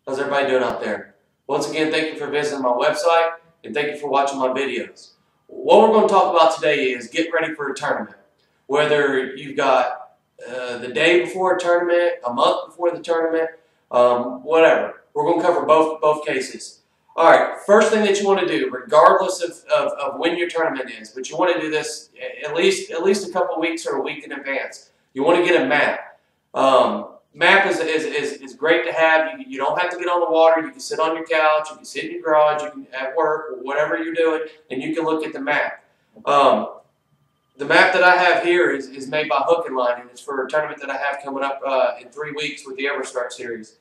How's everybody doing out there? Once again, thank you for visiting my website and thank you for watching my videos. What we're going to talk about today is get ready for a tournament. Whether you've got the day before a tournament, a month before the tournament, whatever. We're going to cover both cases. All right, first thing that you want to do, regardless of when your tournament is, but you want to do this at least a couple weeks or a week in advance. You want to get a map. Map is great to have. You don't have to get on the water. You can sit on your couch. You can sit in your garage. You can at work, whatever you're doing, and you can look at the map. The map that I have here is made by Hook and Line, and it's for a tournament that I have coming up in 3 weeks with the EverStart series.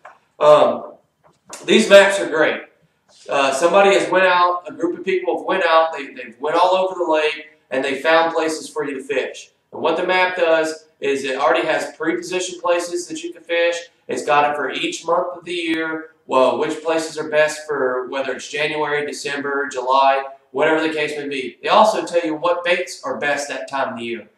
These maps are great. Somebody has went out. A group of people have went out. They've went all over the lake, and they found places for you to fish. And what the map does is it already has pre-positioned places that you can fish. It's got it for each month of the year, well, which places are best for whether it's January, December, July, whatever the case may be. They also tell you what baits are best that time of the year.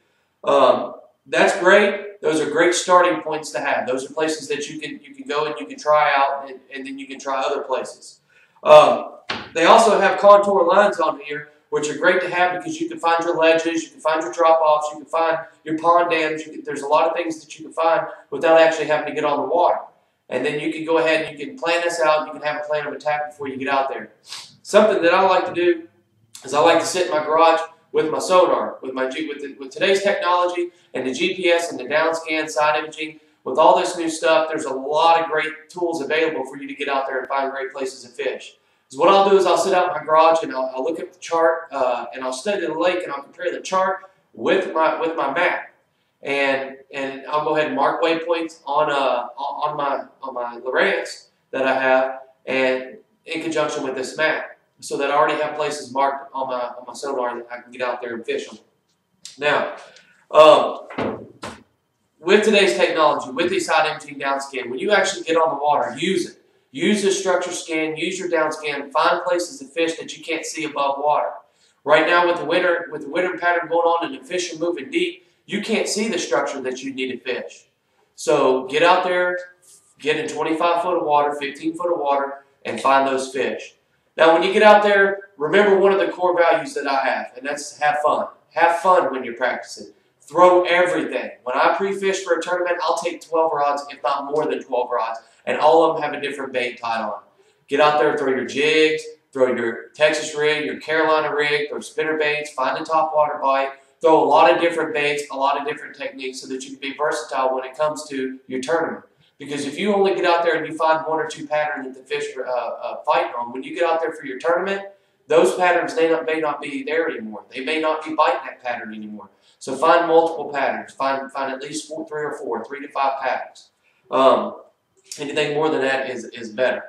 That's great. Those are great starting points to have. Those are places that you can go and you can try out, and then you can try other places. They also have contour lines on here, which are great to have because you can find your ledges, you can find your drop-offs, you can find your pond dams. There's a lot of things that you can find without actually having to get on the water. And then you can go ahead and you can plan this out. You can have a plan of attack before you get out there. Something that I like to do is I like to sit in my garage with my sonar, with today's technology and the GPS and the downscan, side imaging. With all this new stuff, there's a lot of great tools available for you to get out there and find great places to fish. So what I'll do is I'll sit out in my garage and I'll look at the chart and I'll study the lake and I'll compare the chart with my map, and I'll go ahead and mark waypoints on my Lowrance that I have, and in conjunction with this map, so that I already have places marked on my sonar that I can get out there and fish them. Now, with today's technology, with these side imaging downscan, when you actually get on the water, use it. Use the structure scan, use your down scan, find places to fish that you can't see above water. Right now with the winter pattern going on and the fish are moving deep, you can't see the structure that you need to fish. So get out there, get in 25 foot of water, 15 foot of water, and find those fish. Now when you get out there, remember one of the core values that I have, and that's have fun. Have fun when you're practicing. Throw everything. When I pre-fish for a tournament, I'll take 12 rods, if not more than 12 rods. And all of them have a different bait tied on. Get out there, throw your jigs, throw your Texas rig, your Carolina rig, throw spinner baits, find the top water bite, throw a lot of different baits, a lot of different techniques so that you can be versatile when it comes to your tournament. Because if you only get out there and you find one or two patterns that the fish are fighting on, when you get out there for your tournament, those patterns may not be there anymore. They may not be biting that pattern anymore. So find multiple patterns. Find at least 3 to 5 patterns. Anything more than that is better.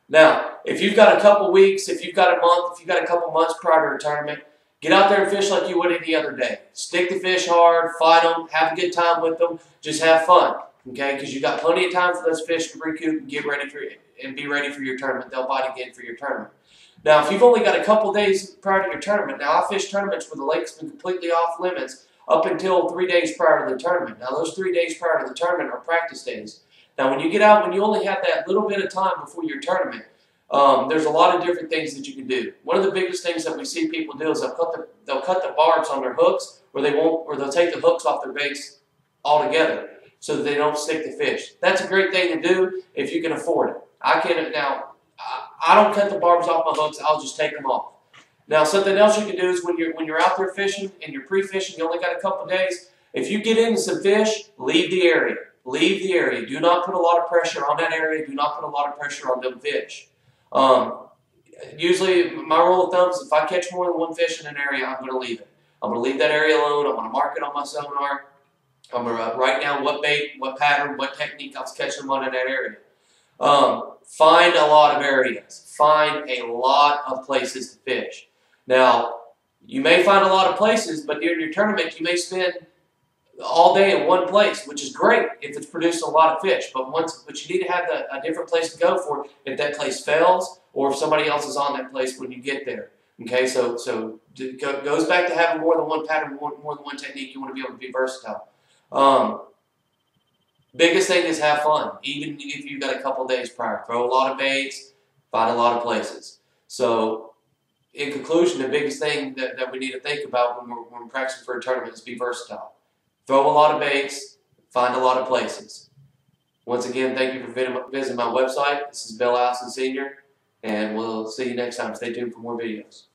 Now, if you've got a couple weeks, if you've got a month, if you've got a couple months prior to a tournament, get out there and fish like you would any other day. Stick the fish hard, fight them, have a good time with them, just have fun, okay? Because you've got plenty of time for those fish to recoup and get ready and be ready for your tournament. They'll bite again for your tournament. Now, if you've only got a couple days prior to your tournament, now I fish tournaments where the lake's been completely off limits up until 3 days prior to the tournament. Now, those 3 days prior to the tournament are practice days. Now, when you get out, when you only have that little bit of time before your tournament, there's a lot of different things that you can do. One of the biggest things that we see people do is they'll cut the barbs on their hooks, or they'll take the hooks off their baits altogether so that they don't stick the fish. That's a great thing to do if you can afford it. I don't cut the barbs off my hooks. I'll just take them off. Now, something else you can do is when you're out there fishing and you're pre-fishing, you only got a couple days. If you get into some fish, leave the area. Leave the area. Do not put a lot of pressure on that area. Do not put a lot of pressure on them fish. Usually, my rule of thumb is if I catch more than one fish in an area, I'm going to leave it. I'm going to leave that area alone. I'm going to mark it on my sonar. I'm going to write down what bait, what pattern, what technique I was catching them on in that area. Find a lot of areas. Find a lot of places to fish. Now, you may find a lot of places, but during your tournament, you may spend all day in one place, which is great if it's producing a lot of fish. But you need to have a different place to go for if that place fails or if somebody else is on that place when you get there. Okay, so it goes back to having more than one pattern, more than one technique. You want to be able to be versatile. Biggest thing is have fun. Even if you've got a couple days prior, throw a lot of baits, find a lot of places. So, in conclusion, the biggest thing that we need to think about when we're practicing for a tournament is be versatile. Throw a lot of baits, find a lot of places. Once again, thank you for visiting my website. This is Bill Allison Sr., and we'll see you next time. Stay tuned for more videos.